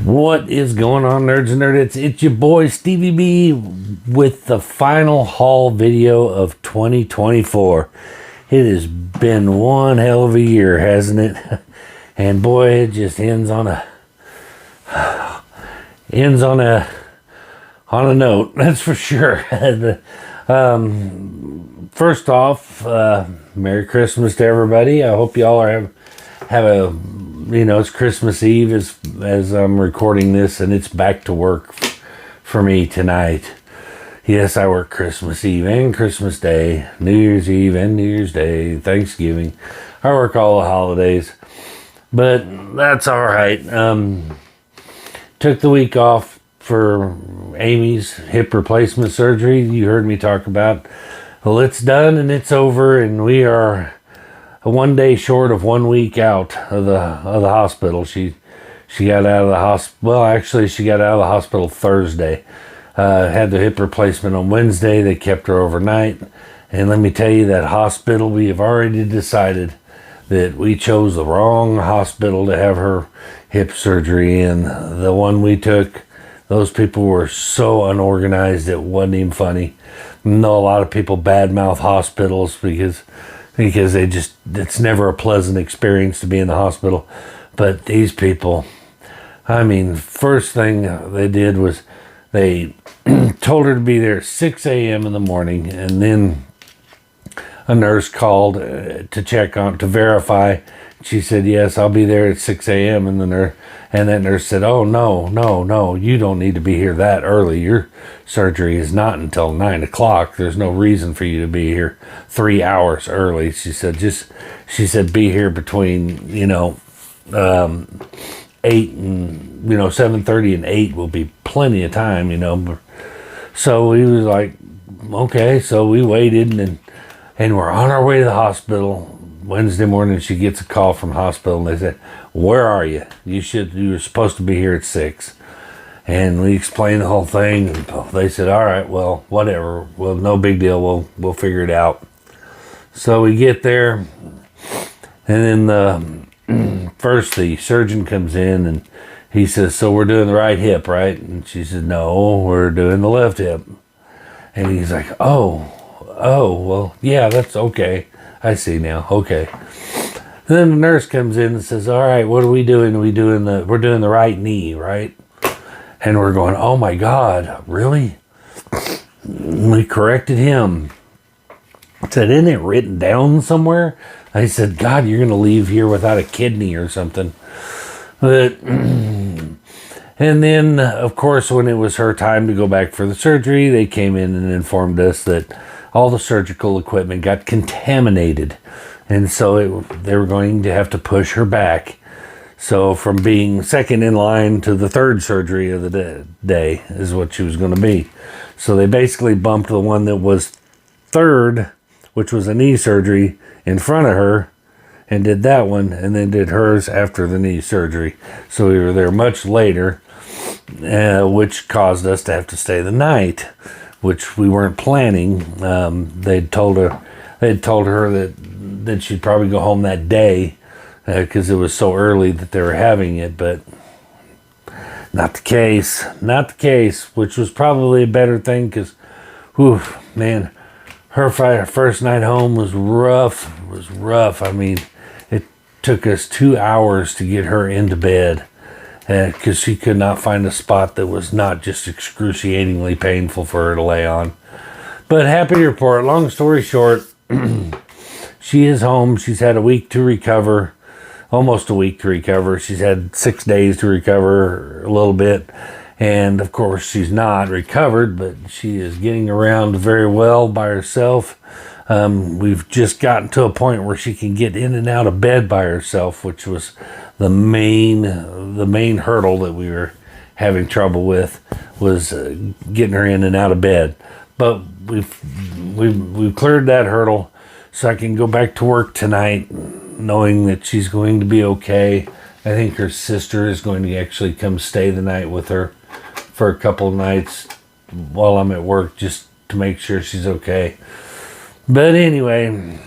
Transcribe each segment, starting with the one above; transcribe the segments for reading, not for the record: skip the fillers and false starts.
What is going on, nerds and nerdettes? It's your boy Stevie B with the final haul video of 2024. It has been one hell of a year, hasn't it? And boy, it just ends on a note, that's for sure. First off, Merry Christmas to everybody. I hope y'all have a it's Christmas Eve as I'm recording this, and it's back to work for me tonight. Yes, I work Christmas Eve and Christmas Day, New Year's Eve and New Year's Day, Thanksgiving. I work all the holidays, but that's all right. Took the week off for Amy's hip replacement surgery. You heard me talk about. Well, it's done and it's over, and we are one day short of 1 week out of the hospital. She got out of the hospital. Well, actually, she got out of the hospital Thursday. Had the hip replacement on Wednesday. They kept her overnight. And let me tell you, that hospital, we have already decided that we chose the wrong hospital to have her hip surgery in. The one we took, those people were so unorganized, it wasn't even funny. I know a lot of people badmouth hospitals because it's never a pleasant experience to be in the hospital. But these people, first thing they did was they told her to be there at 6 a.m. in the morning, and then a nurse called to check on, to verify. She said, yes, I'll be there at 6 a.m. And that nurse said, oh, no, you don't need to be here that early. Your surgery is not until 9 o'clock. There's no reason for you to be here 3 hours early. She said, be here between, 8 and, 7:30 and 8 will be plenty of time, So he was like, okay. So we waited, and we're on our way to the hospital. Wednesday morning, she gets a call from the hospital, and they said, where are you? You were supposed to be here at 6. And we explained the whole thing. They said, all right, well, whatever. Well, no big deal. We'll figure it out. So we get there, and then first the surgeon comes in, and he says, so we're doing the right hip, right? And she said, no, we're doing the left hip. And he's like, oh, well, yeah, that's okay. I see now. Okay. And then the nurse comes in and says, all right, what are we doing? We're doing the right knee, right? And we're going, oh my God, really? We corrected him. I said, isn't it written down somewhere? I said, God, you're going to leave here without a kidney or something. But, and then, of course, when it was her time to go back for the surgery, they came in and informed us that all the surgical equipment got contaminated. And so they were going to have to push her back. So from being second in line to the third surgery of the day is what she was going to be. So they basically bumped the one that was third, which was a knee surgery, in front of her, and did that one, and then did hers after the knee surgery. So we were there much later, which caused us to have to stay the night, which we weren't planning. They'd told her that she'd probably go home that day because it was so early that they were having it, but not the case, which was probably a better thing because, man, her first night home was rough. It took us 2 hours to get her into bed because she could not find a spot that was not just excruciatingly painful for her to lay on. But happy to report, long story short, she is home. She's had a week to recover, almost a week to recover. She's had 6 days to recover a little bit. And of course, she's not recovered, but she is getting around very well by herself. We've just gotten to a point where she can get in and out of bed by herself, which was the main hurdle that we were having trouble with, was getting her in and out of bed. But we've cleared that hurdle, so I can go back to work tonight knowing that she's going to be okay. I think her sister is going to actually come stay the night with her for a couple of nights while I'm at work, just to make sure she's okay. But anyway,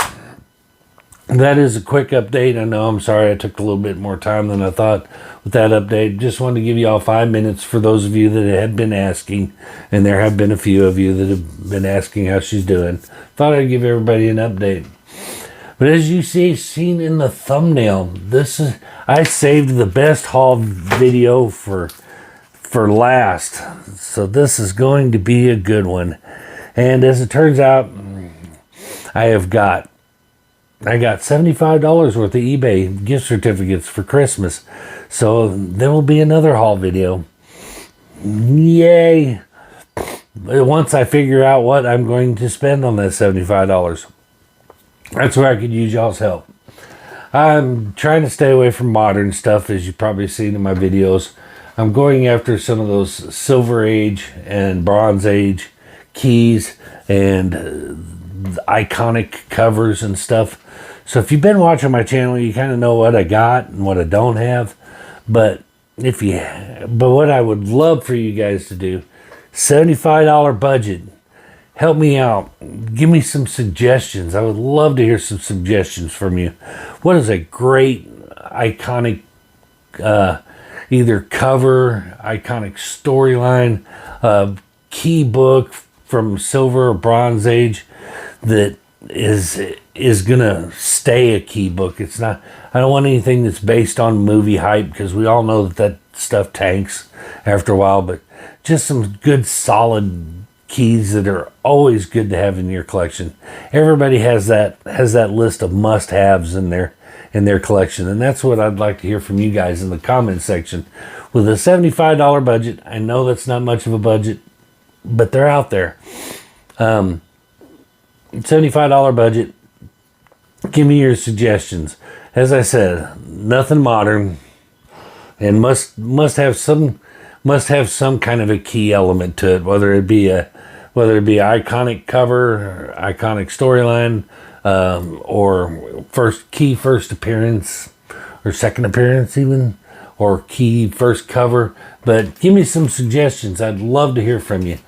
that is a quick update. I know, I'm sorry I took a little bit more time than I thought with that update. Just wanted to give you all 5 minutes for those of you that have been asking, and there have been a few of you that have been asking how she's doing. Thought I'd give everybody an update. But as you seen in the thumbnail, I saved the best haul video for last. So this is going to be a good one. And as it turns out, I got $75 worth of eBay gift certificates for Christmas. So there will be another haul video. Yay! Once I figure out what I'm going to spend on that $75. That's where I could use y'all's help. I'm trying to stay away from modern stuff, as you've probably seen in my videos. I'm going after some of those Silver Age and Bronze Age keys and iconic covers and stuff. So if you've been watching my channel, you kind of know what I got and what I don't have. But what I would love for you guys to do, $75 budget. Help me out. Give me some suggestions. I would love to hear some suggestions from you. What is a great iconic either cover, iconic storyline, key book from Silver or Bronze Age that is gonna stay a key book? It's not. I don't want anything that's based on movie hype, because we all know that stuff tanks after a while. But just some good solid keys that are always good to have in your collection. Everybody has that list of must-haves in their collection, and that's what I'd like to hear from you guys in the comment section. With a $75 budget, I know that's not much of a budget, but they're out there. $75 budget. Give me your suggestions. As I said, nothing modern, and must have some kind of a key element to it, whether it be iconic cover, iconic storyline, or first appearance, or second appearance even, or key first cover. But give me some suggestions. I'd love to hear from you.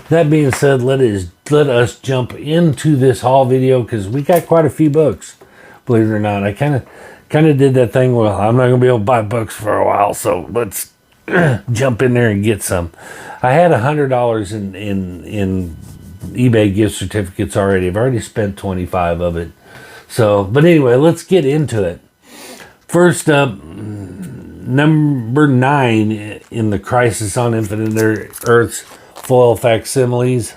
That being said, let us jump into this haul video, because we got quite a few books, believe it or not. I kind of did that thing. Well, I'm not gonna be able to buy books for a while, so let's jump in there and get some. I had $100 in eBay gift certificates already. I've already spent 25 of it. So, but anyway, let's get into it. First up, number 9 in the Crisis on Infinite Earths foil facsimiles.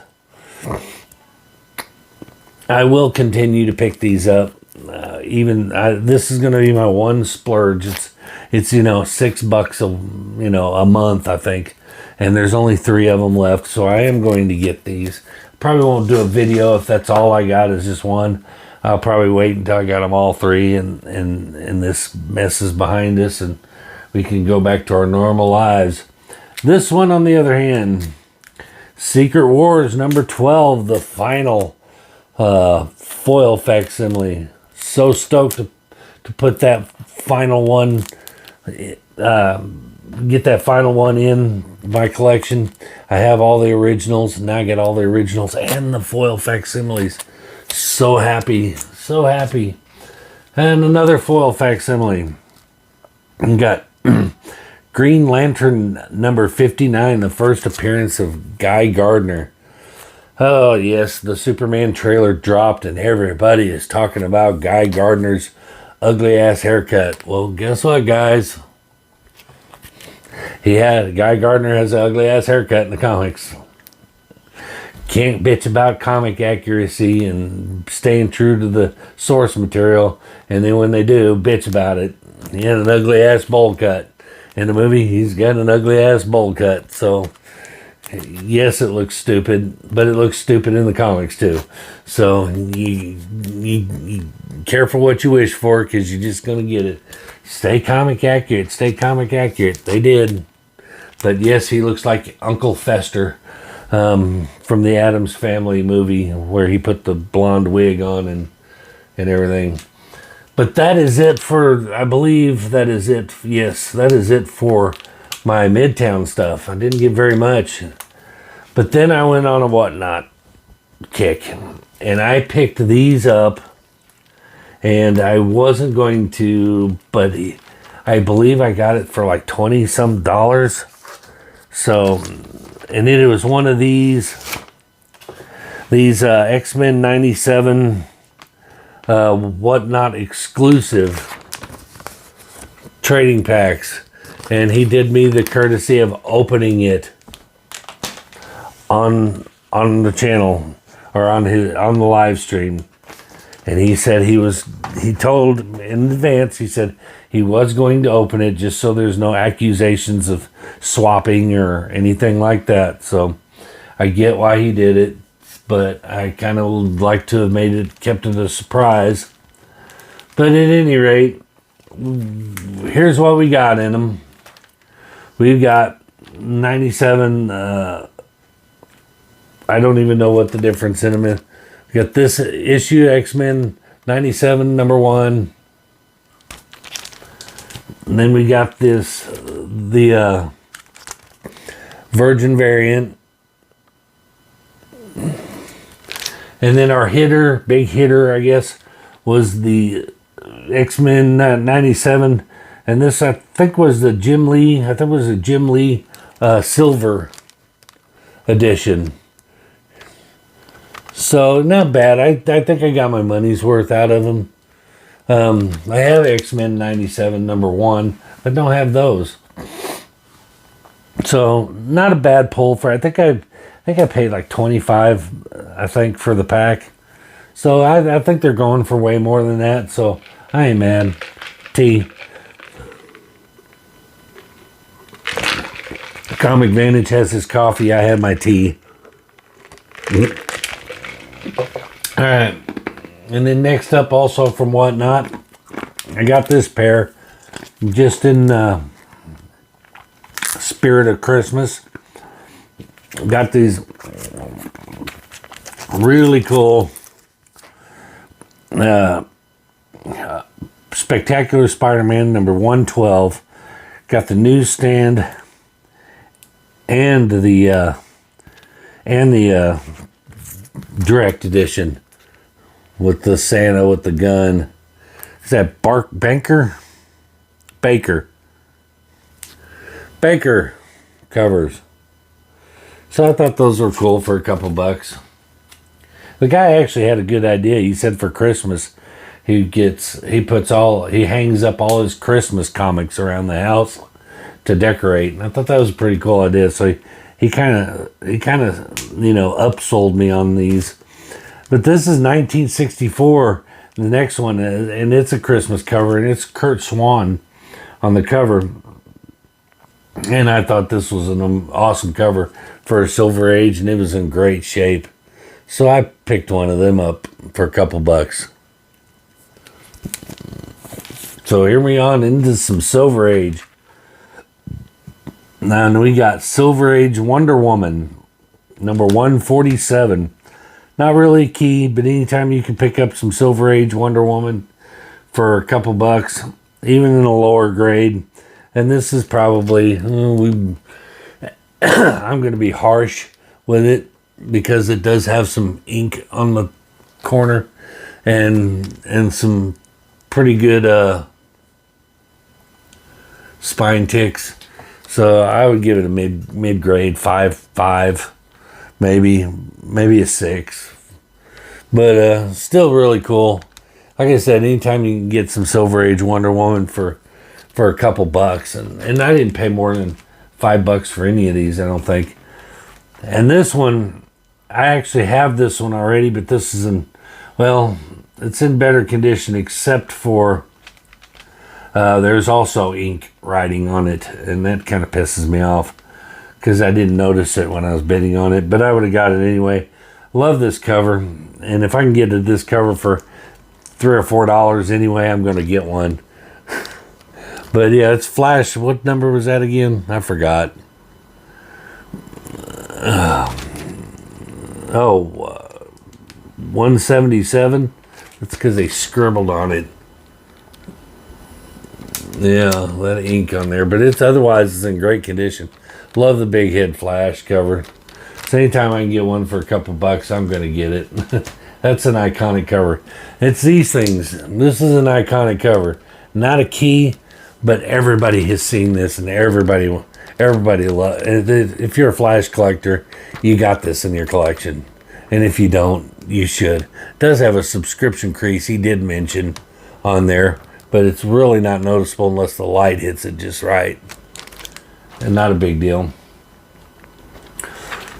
I will continue to pick these up. This is going to be my one splurge. It's $6 a month, I think, and there's only 3 of them left, so I am going to get these. Probably won't do a video if that's all I got is just one. I'll probably wait until I got them all 3 and this mess is behind us and we can go back to our normal lives. This one, on the other hand, Secret Wars number 12, the final foil facsimile. So stoked to put that final one, get that final one in my collection. I have all the originals. Now I get all the originals and the foil facsimiles. So happy, so happy. And another foil facsimile. We got Green Lantern number 59, the first appearance of Guy Gardner. Oh yes, the Superman trailer dropped and everybody is talking about Guy Gardner's ugly ass haircut. Well, guess what, guys? Guy Gardner has an ugly ass haircut in the comics. Can't bitch about comic accuracy and staying true to the source material, and then when they do, bitch about it. He had an ugly ass bowl cut. In the movie, he's got an ugly ass bowl cut. So, yes, it looks stupid, but it looks stupid in the comics too. So, you careful what you wish for, because you're just going to get it. Stay comic accurate. Stay comic accurate. They did. But yes, he looks like Uncle Fester from the Addams Family movie, where he put the blonde wig on and everything. But that is it for, I believe that is it. Yes, that is it for my Midtown stuff. I didn't get very much. But then I went on a whatnot kick. And I picked these up. and I wasn't going to, but I believe I got it for like $20 some. So, and then it was one of these X-Men 97 whatnot exclusive trading packs, and he did me the courtesy of opening it on the channel or on the live stream. And he said he told in advance, he said he was going to open it just so there's no accusations of swapping or anything like that. So I get why he did it, but I kind of would like to have kept it a surprise. But at any rate, here's what we got in them. We've got 97, I don't even know what the difference in them is. We got this issue, X-Men 97, number 1. And then we got the Virgin variant. And then our big hitter, I guess, was the X-Men 97. And this, I think, was the Jim Lee. I think it was a Jim Lee silver edition. So, not bad. I think I got my money's worth out of them. I have X-Men 97 number 1, but don't have those. So, not a bad pull for. I think I paid like $25, I think, for the pack. So I think they're going for way more than that. So I ain't mad. Tea. Comic Vantage has his coffee. I have my tea. All right. And then next up, also from Whatnot, I got this pair just in spirit of Christmas. Got these really cool Spectacular Spider-Man number 112. Got the newsstand and the direct edition with the Santa with the gun. Is that Baker covers. So I thought those were cool for a couple bucks. The guy actually had a good idea. He said for Christmas, he hangs up all his Christmas comics around the house to decorate. And I thought that was a pretty cool idea. So he kind of upsold me on these. But this is 1964. The next one, and it's a Christmas cover, and it's Kurt Swan on the cover. And I thought this was an awesome cover for a Silver Age, and it was in great shape. So I picked one of them up for a couple bucks. So here we on into some Silver Age. Now we got Silver Age Wonder Woman, number 147. Not really key, but anytime you can pick up some Silver Age Wonder Woman for a couple bucks, even in a lower grade. And this is probably, I'm going to be harsh with it because it does have some ink on the corner and some pretty good spine ticks. So I would give it a mid grade 5, maybe a 6. But still really cool. Like I said, anytime you can get some Silver Age Wonder Woman for a couple bucks, and I didn't pay more than $5 for any of these, I don't think. And this one, I actually have this one already, but this is it's in better condition except for there's also ink writing on it, and that kind of pisses me off because I didn't notice it when I was bidding on it, but I would have got it anyway. Love this cover, and if I can get this cover for $3 or $4 anyway, I'm going to get one. But yeah, it's Flash. What number was that again? I forgot. 177. That's because they scribbled on it. Yeah, that ink on there, but otherwise it's in great condition. Love the big head Flash cover. So anytime I can get one for a couple bucks, I'm going to get it. That's an iconic cover. It's these things. This is an iconic cover. Not a key, but everybody has seen this, and everybody loves. If you're a Flash collector, you got this in your collection, and if you don't, you should. It does have a subscription crease. He did mention on there, but it's really not noticeable unless the light hits it just right, and not a big deal.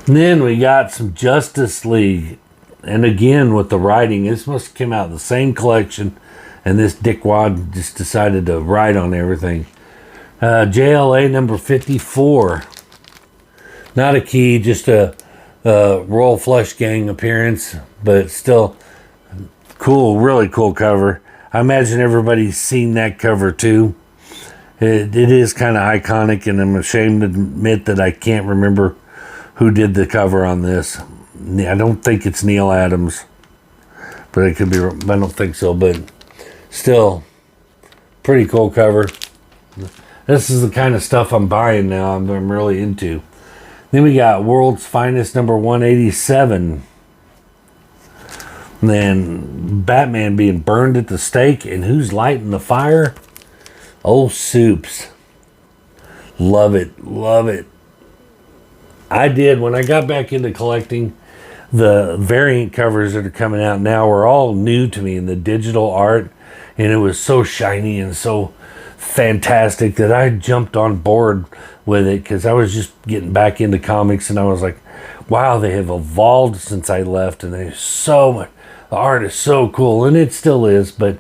And then we got some Justice League. And again, with the writing, this must have come out of the same collection, and this dickwad just decided to write on everything. JLA number 54. Not a key, just a Royal Flush Gang appearance, but still cool, really cool cover. I imagine everybody's seen that cover too. It is kind of iconic, and I'm ashamed to admit that I can't remember who did the cover on this. I don't think it's Neil Adams, but it could be. I don't think so, but still, pretty cool cover. This is the kind of stuff I'm buying now. I'm really into. Then we got World's Finest number 187. And then Batman being burned at the stake, and who's lighting the fire? Old Soups. Love it, love it. I did when I got back into collecting. The variant covers that are coming out now were all new to me in the digital art, and it was so shiny and so fantastic that I jumped on board with it because I was just getting back into comics, and I was like, wow, they have evolved since I left, and there's so much. The art is so cool, and it still is, but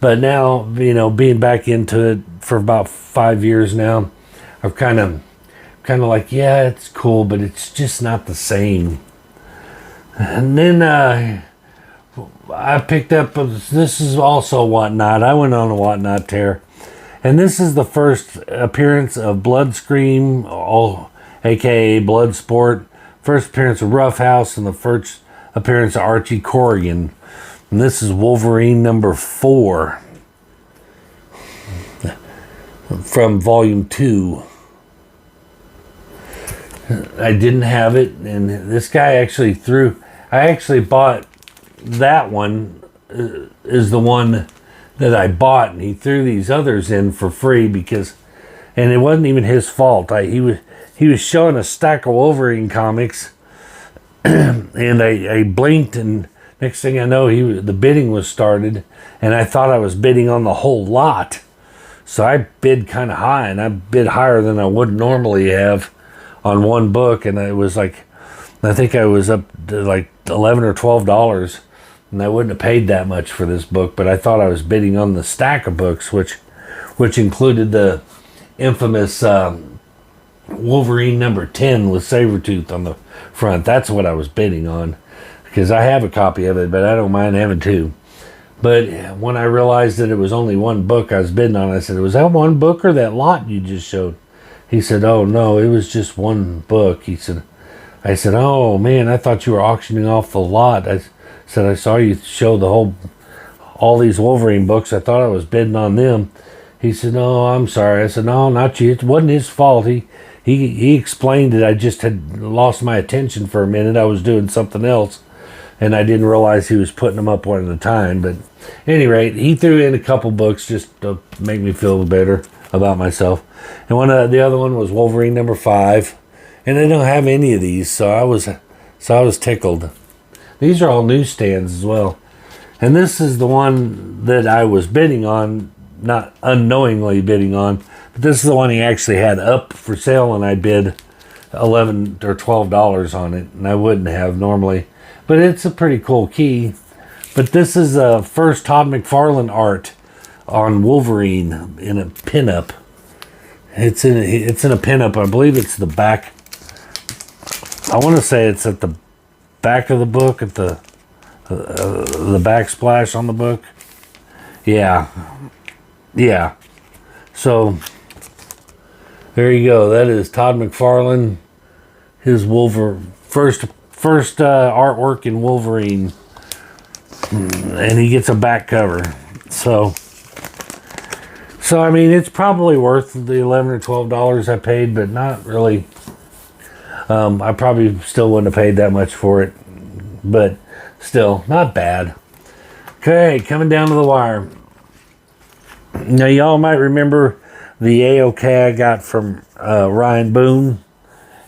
now, you know, being back into it for about 5 years now, I've kind of like, yeah, it's cool, but it's just not the same. And then I picked up, this is also Whatnot. I went on a Whatnot tear. And this is the first appearance of Bloodscream, a.k.a. Bloodsport. First appearance of Roughhouse, and the first appearance of Archie Corrigan. And this is Wolverine number 4 from Volume 2. I didn't have it, and this guy actually I actually bought that one, is the one that I bought, and he threw these others in for free and it wasn't even his fault. He was showing a stack of Wolverine comics, and I blinked, and next thing I know, the bidding was started, and I thought I was bidding on the whole lot. So I bid kind of high, and I bid higher than I would normally have on one book, and it was like, I think I was up to like $11 or $12, and I wouldn't have paid that much for this book, but I thought I was bidding on the stack of books, which included the infamous Wolverine number 10 with Sabretooth on the front. That's what I was bidding on, because I have a copy of it, but I don't mind having two. But when I realized that it was only one book I was bidding on, I said, was that one book or that lot you just showed? He said, oh no, it was just one book. I said, oh man, I thought you were auctioning off the lot. I said, I saw you show all these Wolverine books. I thought I was bidding on them. He said, no, I'm sorry. I said, no, not you. It wasn't his fault. He explained that I just had lost my attention for a minute. I was doing something else, and I didn't realize he was putting them up one at a time. But at any rate, he threw in a couple books just to make me feel better about myself. And the other one was Wolverine number 5. And they don't have any of these, so I was tickled. These are all newsstands as well. And this is the one that I was bidding on, not unknowingly bidding on, but this is the one he actually had up for sale, and I bid $11 or $12 on it, and I wouldn't have normally. But it's a pretty cool key. But this is the first Todd McFarlane art on Wolverine in a pinup. It's in a pinup. I believe it's the back. I want to say it's at the back of the book, at the backsplash on the book. Yeah. So there you go. That is Todd McFarlane, his first artwork in Wolverine, and he gets a back cover. So I mean, it's probably worth the $11 or $12 I paid, but not really. I probably still wouldn't have paid that much for it, but still not bad. Okay, coming down to the wire. Now, y'all might remember the AOK I got from Ryan Boone,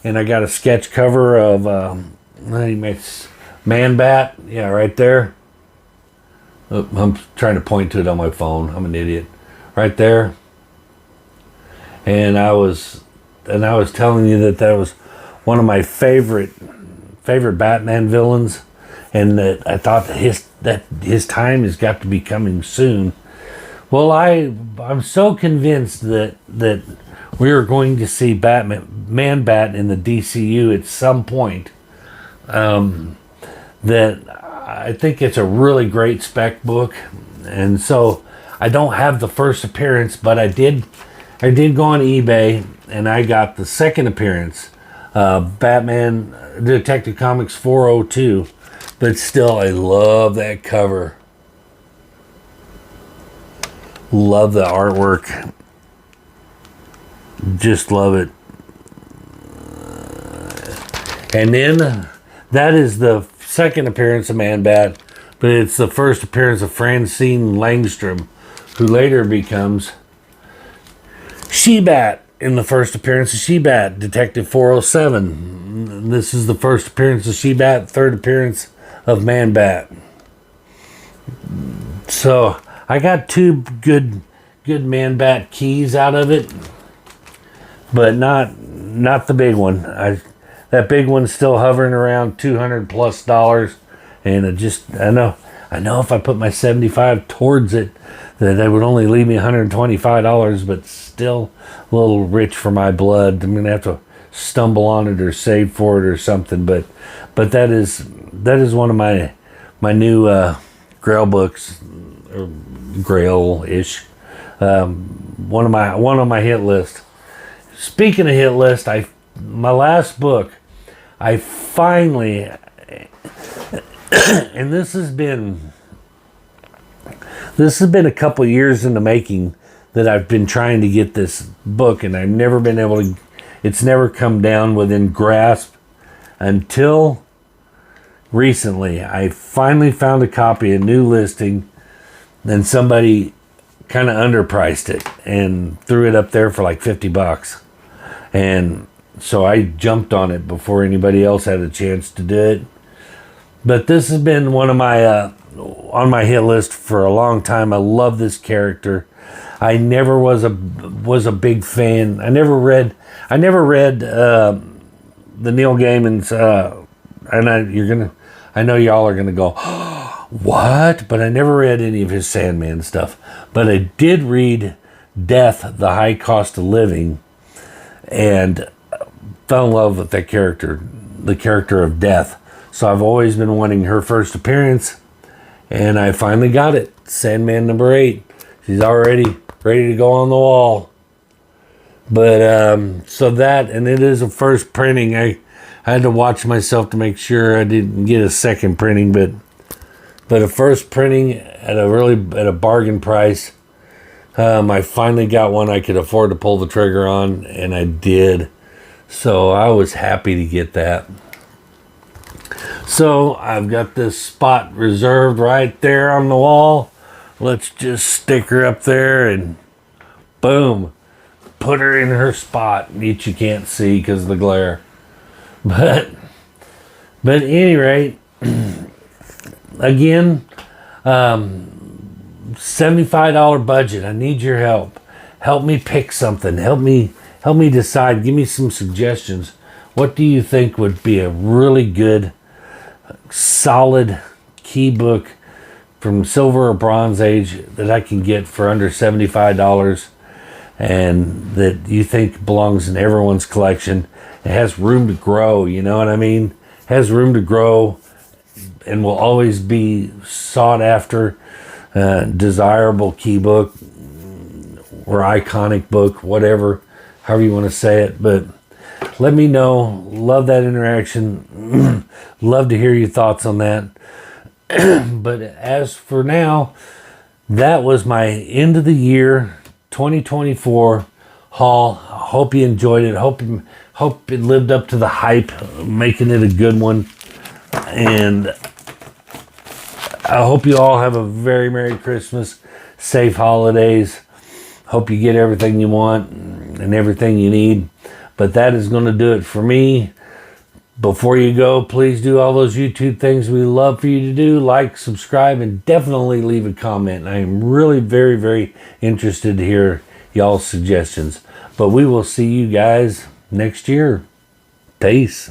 and I got a sketch cover of he makes Man Bat. Yeah, right there. Oh, I'm trying to point to it on my phone. I'm an idiot. Right there. And I was telling you that was one of my favorite Batman villains, and that I thought that his time has got to be coming soon. Well, I'm so convinced that we are going to see Man Bat in the DCU at some point. That I think it's a really great spec book, and so I don't have the first appearance, but I did go on eBay and I got the second appearance, Batman Detective Comics 402. But still, I love that cover. Love the artwork. Just love it. And then that is the second appearance of Man Bat, but it's the first appearance of Francine Langstrom, who later becomes She-Bat in the first appearance of She-Bat, Detective 407. This is the first appearance of She-Bat, third appearance of Man Bat. So I got two good Man Bat keys out of it, but not the big one. That big one's still hovering around $200+, and I know if I put my $75 towards it, that would only leave me $125, but still a little rich for my blood. I'm gonna have to stumble on it or save for it or something. But that is one of my new Grail books, or Grail-ish. One of my hit list. Speaking of hit list, my last book, I finally, and this has been a couple years in the making, that I've been trying to get this book, and I've never been able to. It's never come down within grasp until recently. I finally found a copy, a new listing, and somebody kind of underpriced it and threw it up there for like $50. And so I jumped on it before anybody else had a chance to do it. But this has been one of my on my hit list for a long time. I love this character. I never was a big fan. I never read the Neil Gaiman's and I know y'all are gonna go, oh, what? But I never read any of his Sandman stuff. But I did read Death, the High Cost of Living, and fell in love with that character, the character of Death. So I've always been wanting her first appearance, and I finally got it. Sandman number 8. She's already ready to go on the wall. But so that, and it is a first printing. I had to watch myself to make sure I didn't get a second printing, but a first printing at a bargain price. I finally got one I could afford to pull the trigger on, and I did. So I was happy to get that. So I've got this spot reserved right there on the wall. Let's just stick her up there and boom, put her in her spot, which you can't see because of the glare. But at any rate, again, $75 budget. I need your help. Help me pick something. Help me decide. Give me some suggestions. What do you think would be a really good, solid key book from Silver or Bronze Age that I can get for under $75 and that you think belongs in everyone's collection? It has room to grow, you know what I mean? It has room to grow and will always be sought after, desirable key book or iconic book, whatever, however you want to say it. But let me know. Love that interaction. Love to hear your thoughts on that. But as for now, that was my end of the year 2024 haul. Hope you enjoyed it. Hope it lived up to the hype, making it a good one. And I hope you all have a very Merry Christmas, safe holidays. Hope you get everything you want and everything you need. But that is going to do it for me. Before you go, please do all those YouTube things we love for you to do. Like, subscribe, and definitely leave a comment. I am really very, very interested to hear y'all's suggestions. But we will see you guys next year. Peace.